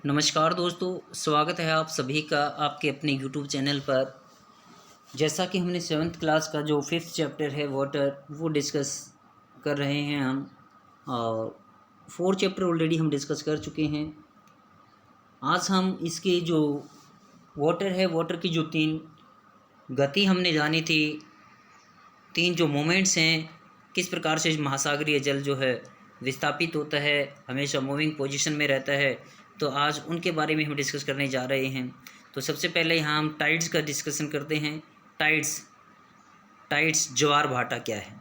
नमस्कार दोस्तों, स्वागत है आप सभी का आपके अपने यूट्यूब चैनल पर। जैसा कि हमने सेवन्थ क्लास का जो फिफ्थ चैप्टर है वाटर वो डिस्कस कर रहे हैं हम, और फोर्थ चैप्टर ऑलरेडी हम डिस्कस कर चुके हैं। आज हम इसके जो वाटर है, वाटर की जो तीन गति हमने जानी थी, तीन जो मोमेंट्स हैं, किस प्रकार से महासागरीय जल जो है विस्थापित होता है, हमेशा मूविंग पोजीशन में रहता है, तो आज उनके बारे में हम डिस्कस करने जा रहे हैं। तो सबसे पहले यहाँ हम टाइड्स का डिस्कशन करते हैं। टाइड्स टाइड्स ज्वार भाटा क्या है?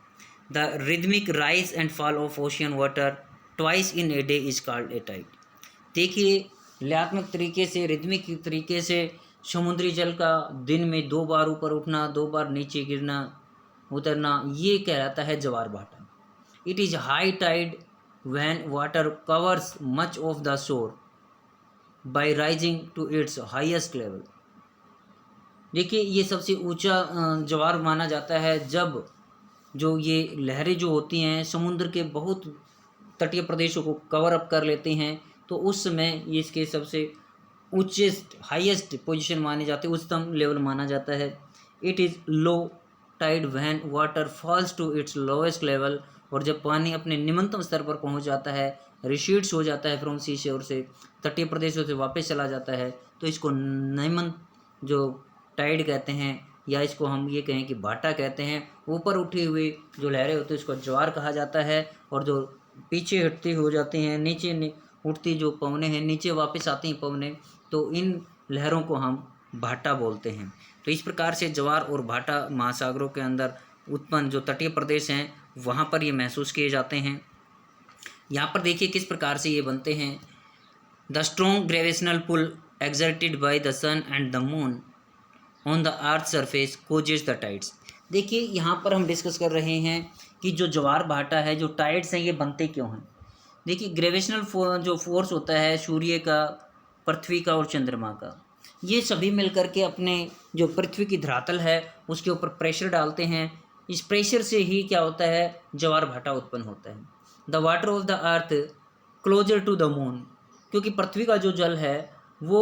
The rhythmic rise and fall of ocean water twice in a day is called a tide. देखिए, लयात्मक तरीके से, रिदमिक तरीके से समुद्री जल का दिन में दो बार ऊपर उठना, दो बार नीचे गिरना, उतरना, ये कहलाता है ज्वार भाटा। It is high tide when water covers much of the shore by rising to its highest level. देखिए, ये सबसे ऊंचा ज्वार माना जाता है जब जो ये लहरें जो होती हैं समुद्र के बहुत तटीय प्रदेशों को कवर अप कर लेते हैं, तो उस समय ये इसके सबसे ऊंचेस्ट हाईएस्ट पोजीशन माने जाते हैं, उच्चतम लेवल माना जाता है। It is low tide when water falls to its lowest level, और जब पानी अपने निम्नतम स्तर पर पहुंच जाता है, रिसीड्स हो जाता है फ्रॉम सी शोर से, तटीय प्रदेशों से वापस चला जाता है, तो इसको निम्न जो टाइड कहते हैं, या इसको हम ये कहें कि भाटा कहते हैं। ऊपर उठी हुई जो लहरें होती हैं उसको ज्वार कहा जाता है, और जो पीछे हटती हो जाती हैं, नीचे उठती जो पवनें हैं, नीचे वापस आती हैं पवनें, तो इन लहरों को हम भाटा बोलते हैं। तो इस प्रकार से ज्वार और भाटा महासागरों के अंदर उत्पन्न जो तटीय प्रदेश हैं वहाँ पर ये महसूस किए जाते हैं। यहाँ पर देखिए किस प्रकार से ये बनते हैं। The strong gravitational pull exerted by the sun and the moon on the earth surface causes the tides. देखिए, यहाँ पर हम डिस्कस कर रहे हैं कि जो ज्वार भाटा है, जो टाइड्स हैं, ये बनते क्यों हैं। देखिए, ग्रेविटेशनल जो फोर्स होता है सूर्य का, पृथ्वी का और चंद्रमा का, ये सभी मिलकर के अपने जो पृथ्वी की धरातल है उसके ऊपर प्रेशर डालते हैं। इस प्रेशर से ही क्या होता है, ज्वार भाटा उत्पन्न होता है। The water of the earth closer to the moon, क्योंकि पृथ्वी का जो जल है वो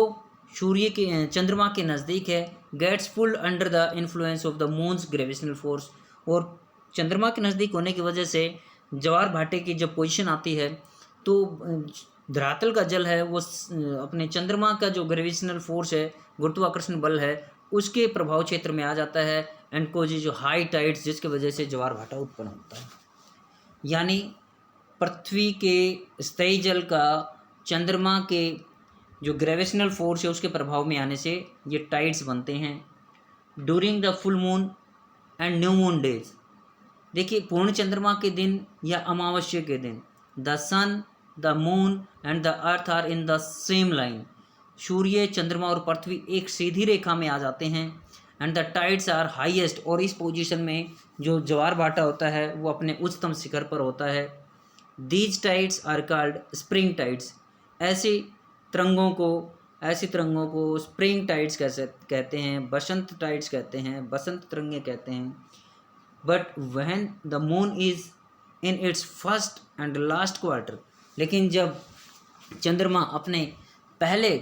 सूर्य के, चंद्रमा के नज़दीक है, gets pulled under the influence of the moon's gravitational force, और चंद्रमा के नज़दीक होने की वजह से ज्वार भाटे की जब पोजीशन आती है तो धरातल का जल है वो अपने चंद्रमा का जो ग्रेविटेशनल फोर्स है, गुरुत्वाकर्षण बल है, उसके प्रभाव क्षेत्र में आ जाता है, एंड कोजी जो हाई टाइड्स, जिसकी वजह से ज्वार भाटा उत्पन्न होता है। यानी पृथ्वी के स्थायी जल का चंद्रमा के जो ग्रेविटेशनल फोर्स है उसके प्रभाव में आने से ये टाइड्स बनते हैं। During the full moon and new moon days, देखिए, पूर्ण चंद्रमा के दिन या अमावस्या के दिन, the sun, the moon and the earth are in the same line, सूर्य, चंद्रमा और पृथ्वी एक सीधी रेखा में आ जाते हैं, and the tides are highest, और इस पोजीशन में जो ज्वार भाटा होता है वो अपने उच्चतम शिखर पर होता है। These tides are called spring tides. ऐसी तरंगों को स्प्रिंग टाइड्स कहते हैं, बसंत टाइड्स कहते हैं, बसंत तरंगें कहते हैं। But when the moon is in its first and last quarter, लेकिन जब चंद्रमा अपने पहले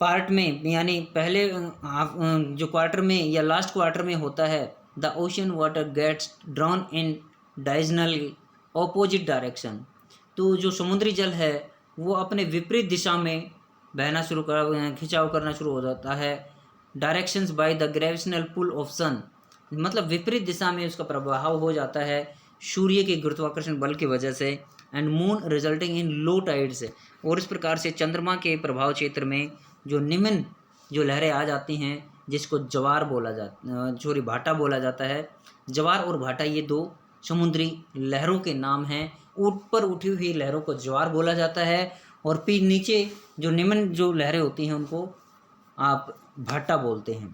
पार्ट में, यानी पहले जो क्वार्टर में या लास्ट क्वार्टर में होता है, the ocean water gets drawn in diagonally opposite direction, तो जो समुद्री जल है वो अपने विपरीत दिशा में बहना शुरू कर, खिंचाव करना शुरू हो जाता है। Directions by the gravitational pull of sun, मतलब विपरीत दिशा में उसका प्रभाव हो जाता है सूर्य के गुरुत्वाकर्षण बल की वजह से, and moon resulting in low tides, और इस प्रकार से चंद्रमा के प्रभाव क्षेत्र में जो निम्न जो लहरें आ जाती हैं जिसको ज्वार बोला जाता, भाटा बोला जाता है। ज्वार और भाटा ये दो समुद्री लहरों के नाम हैं। ऊपर उठी हुई लहरों को ज्वार बोला जाता है, और फिर नीचे जो निम्न जो लहरें होती हैं उनको आप भाटा बोलते हैं।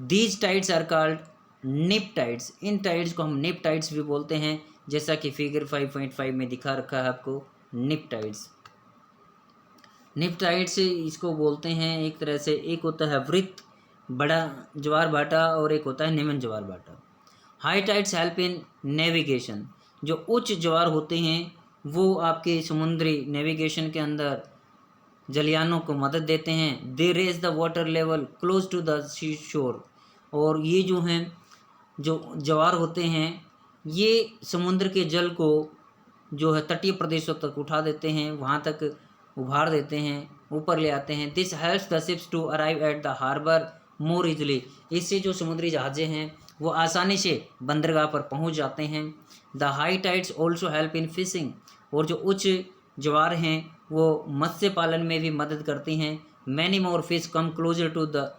These tides are called neap tides. इन टाइड्स को हम निप टाइड्स भी बोलते हैं, जैसा कि फिगर 5.5 में दिखा रखा है आपको, निप टाइड्स। निप टाइड्स इसको बोलते हैं एक तरह से, एक होता है वृत्त बड़ा ज्वार भाटा और एक होता है निम्न ज्वार भाटा। High tides help in navigation, जो उच्च ज्वार होते हैं वो आपके समुद्री नेविगेशन के अंदर जलयानों को मदद देते हैं। They raise the water level close to the sea shore, और ये जो हैं जो ज्वार होते हैं ये समुद्र के जल को जो है तटीय प्रदेशों तक उठा देते हैं, वहाँ तक उभार देते हैं, ऊपर ले आते हैं। This helps the ships to arrive at the harbour more easily, इससे जो समुद्री जहाज़ें हैं वो आसानी से बंदरगाह पर पहुँच जाते हैं। The high tides also help in fishing, और जो उच्च ज्वार हैं वो मत्स्य पालन में भी मदद करती हैं। Many more fish come closer to the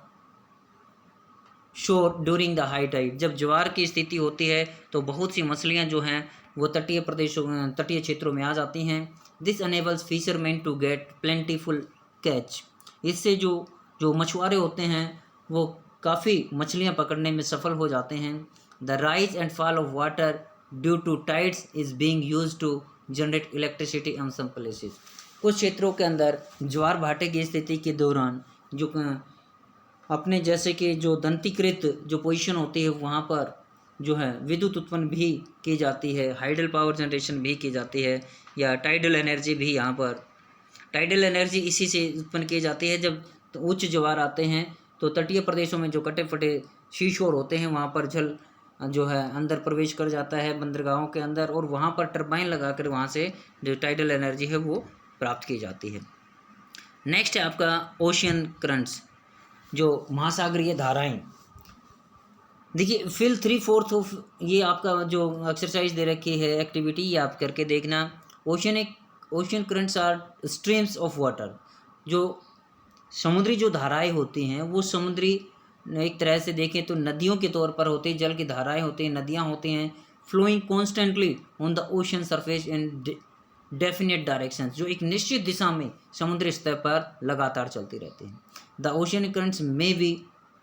shore during the high tide, जब ज्वार की स्थिति होती है तो बहुत सी मछलियाँ जो हैं वो तटीय प्रदेशों तटीय क्षेत्रों में आ जाती हैं। This enables fisherman to get plentiful catch, इससे जो जो मछुआरे होते हैं वो काफ़ी मछलियाँ पकड़ने में सफल हो जाते हैं। The rise and fall of water due to tides is being used to generate electricity in some places, कुछ क्षेत्रों के अंदर ज्वार भाटे की स्थिति के दौरान जो अपने जैसे कि जो दंतीकृत जो पोजीशन होती है वहाँ पर जो है विद्युत उत्पन्न भी की जाती है, हाइडल पावर जनरेशन भी की जाती है, या टाइडल एनर्जी भी यहाँ पर टाइडल एनर्जी इसी से उत्पन्न की जाती है। जब तो उच्च ज्वार आते हैं तो तटीय प्रदेशों में जो कटे फटे शीशोर होते हैं वहाँ पर जल जो है अंदर प्रवेश कर जाता है बंदरगाहों के अंदर, और वहाँ पर टरबाइन लगाकर वहाँ से जो टाइडल एनर्जी है वो प्राप्त की जाती है। नेक्स्ट है आपका ओशियन करंट्स, जो महासागरीय धाराएं। देखिए फिल 3/4 ऑफ ये आपका जो एक्सरसाइज दे रखी है एक्टिविटी, ये आप करके देखना। Ocean currents are streams of water, जो समुद्री जो धाराएं होती हैं वो समुद्री एक तरह से देखें तो नदियों के तौर पर होती हैं, जल की धाराएं होती हैं, नदियां होती हैं, flowing constantly on the ocean surface in definite direction, जो एक निश्चित दिशा में समुद्री स्तर पर लगातार चलती रहती हैं। द ओशन करंट्स में बी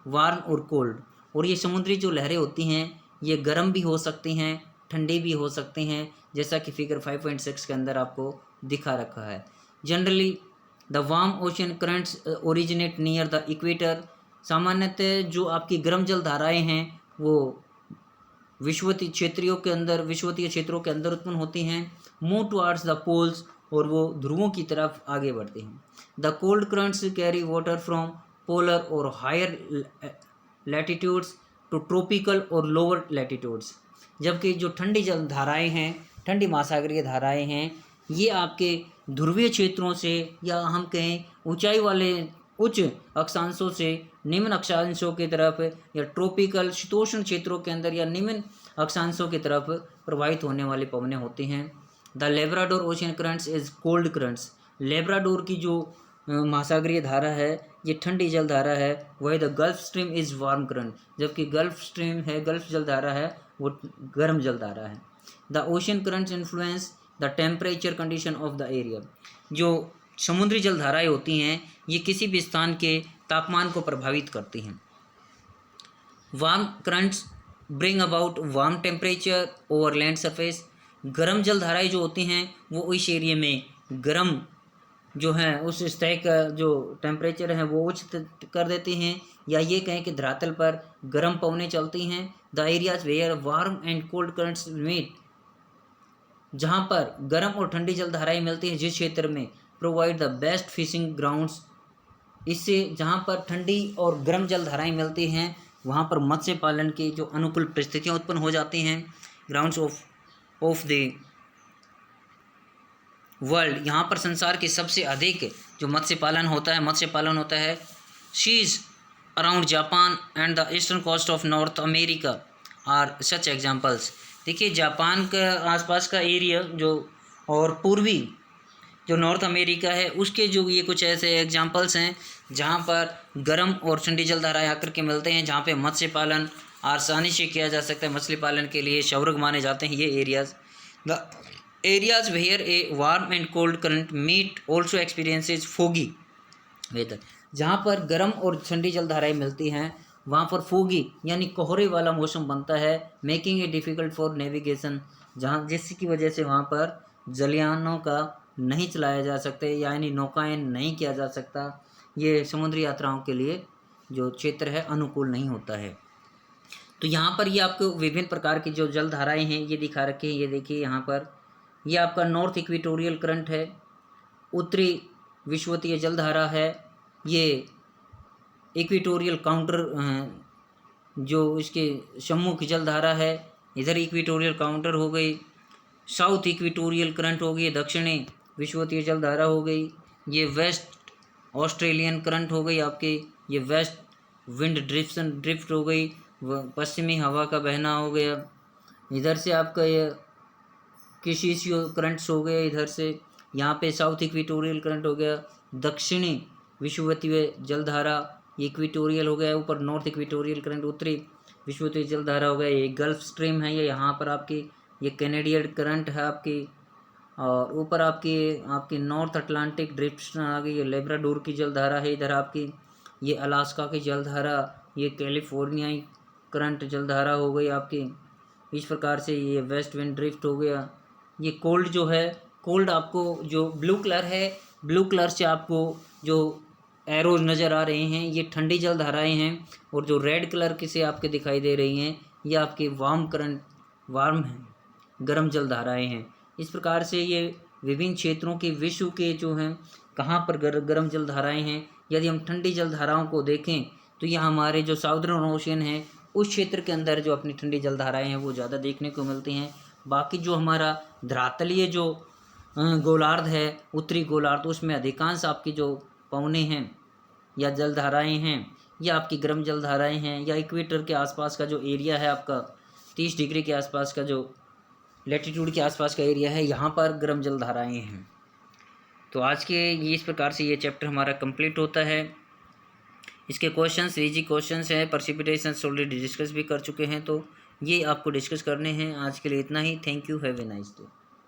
वार्म और कोल्ड, और ये समुद्री जो लहरें होती हैं ये गर्म भी हो सकती हैं, ठंडी भी हो सकती हैं, जैसा कि फिगर 5.6 के अंदर आपको दिखा रखा है। Generally the warm ocean currents originate near the equator, सामान्यतः जो आपकी गर्म जल धाराएं हैं वो विषुवतीय क्षेत्रों के अंदर उत्पन्न होती हैं। मूव टुवार्ड्स द पोल्स, और वो ध्रुवों की तरफ आगे बढ़ती हैं। The cold currents carry water from polar और हायर लैटिट्यूड्स टू ट्रॉपिकल और लोअर लैटिट्यूड्स, जबकि जो ठंडी जल धाराएं हैं, ठंडी महासागरीय धाराएं हैं, ये आपके ध्रुवीय क्षेत्रों से या हम कहें ऊंचाई वाले उच्च अक्षांशों से निम्न अक्षांशों की तरफ, या ट्रॉपिकल शीतोष्ण क्षेत्रों के अंदर या निम्न अक्षांशों की तरफ प्रवाहित होने वाली पवनें होती हैं। The Labrador ocean currents is cold currents, Labrador की जो महासागरीय धारा है ये ठंडी जल धारा है, वही the gulf stream is warm current, जबकि गल्फ जल धारा है वो गर्म जल धारा है। The ocean currents influence the temperature condition of the area, जो समुद्री जल धाराएँ होती हैं ये किसी भी स्थान के तापमान को प्रभावित करती हैं। Warm currents bring about warm temperature over land surface, गर्म जल धाराएँ जो होती हैं वो उस एरिया में गर्म जो है उस सतह का जो टेम्परेचर है वो उच्च कर देती हैं, या ये कहें कि धरातल पर गर्म पवनें चलती हैं। The areas where warm and cold currents meet, जहाँ पर गर्म और ठंडी जल धाराएँ मिलती हैं जिस क्षेत्र में, provide the best fishing grounds, इससे जहाँ पर ठंडी और गर्म जल धाराएँ मिलती हैं वहाँ पर मत्स्य पालन की जो अनुकूल परिस्थितियाँ उत्पन्न हो जाती हैं। ग्राउंड्स ऑफ द वर्ल्ड, यहाँ पर संसार के सबसे अधिक जो मत्स्य पालन होता है seas around Japan and the eastern coast of north America are such examples. देखिए जापान के आसपास का एरिया जो और पूर्वी जो नॉर्थ अमेरिका है उसके जो ये कुछ ऐसे एग्जाम्पल्स हैं जहाँ पर गर्म और ठंडी जल धाराएँ आकर के मिलते हैं, जहाँ पे मत्स्य पालन आसानी से किया जा सकता है, मछली पालन के लिए स्वर्ग माने जाते हैं ये areas. The areas where a warm and cold current meet also experiences foggy weather, जहाँ पर गर्म और ठंडी जल धाराएँ मिलती हैं वहाँ पर फोगी यानी कोहरे वाला मौसम बनता है, making a difficult for navigation, जहाँ जिसकी वजह से वहाँ पर जलयानों का नहीं चलाया जा सकता यानी नौकायन नहीं किया जा सकता, ये समुद्री यात्राओं के लिए जो क्षेत्र है अनुकूल नहीं होता है। तो यहाँ पर ये आपको विभिन्न प्रकार की जो जल धाराएँ हैं ये दिखा रखी हैं। ये देखिए यहाँ पर ये आपका नॉर्थ इक्वेटोरियल करंट है, उत्तरी विषुवतीय जलधारा है, ये इक्वेटोरियल काउंटर जो इसके सम्मुख जलधारा है, इधर इक्वेटोरियल काउंटर हो गई, साउथ इक्वेटोरियल करंट हो गई, दक्षिणी विषुवतीय जलधारा हो गई, ये वेस्ट ऑस्ट्रेलियन करंट हो गई आपकी, ये वेस्ट विंड ड्रिफ्ट हो गई, पश्चिमी हवा का बहना हो गया, इधर से आपका ये किशिशियो करंट्स हो गए, इधर से यहाँ पे साउथ इक्वेटोरियल करंट हो गया, दक्षिणी विषुवतीय जलधारा इक्वेटोरियल हो गया, ऊपर नॉर्थ इक्वेटोरियल करंट उत्तरी विषुवतीय जलधारा हो गया, ये गल्फ स्ट्रीम है, ये यहाँ पर आपकी ये कैनेडियन करंट है आपकी, और ऊपर आपकी नॉर्थ अटलांटिक ड्रिफ्ट आ गई, ये लेब्राडोर की जलधारा है, इधर आपकी ये अलास्का की जलधारा, ये कैलिफोर्नियाई करंट जलधारा हो गई आपकी। इस प्रकार से ये वेस्ट विंड ड्रिफ्ट हो गया। ये कोल्ड जो है, कोल्ड आपको जो ब्लू कलर है, ब्लू कलर से आपको जो एरोज नज़र आ रहे हैं ये ठंडी जलधाराएं हैं, और जो रेड कलर की से आपके दिखाई दे रही हैं ये आपके वार्म हैं, गर्म जलधाराएं हैं। इस प्रकार से ये विभिन्न क्षेत्रों के विश्व के जो हैं कहाँ पर गर्म जलधाराएं हैं। यदि हम ठंडी जलधाराओं को देखें तो यह हमारे जो साउदर्न ओशियन है उस क्षेत्र के अंदर जो अपनी ठंडी जलधाराएं हैं वो ज़्यादा देखने को मिलती हैं। बाकी जो हमारा धरातलीय जो गोलार्ध है, उत्तरी गोलार्ध, उसमें अधिकांश आपकी जो पवनें हैं या जलधाराएं हैं या आपकी गर्म जलधाराएं हैं, या इक्वेटर के आसपास का जो एरिया है आपका 30 डिग्री के आसपास का जो लैटिट्यूड के आसपास का एरिया है, यहाँ पर गर्म जलधाराएं हैं। तो आज के ये इस प्रकार से ये चैप्टर हमारा कंप्लीट होता है। इसके क्वेश्चंस इजी क्वेश्चंस हैं, प्रेसिपिटेशंस ऑलरेडी डिस्कस भी कर चुके हैं, तो ये आपको डिस्कस करने हैं। आज के लिए इतना ही। Thank you, have a nice day.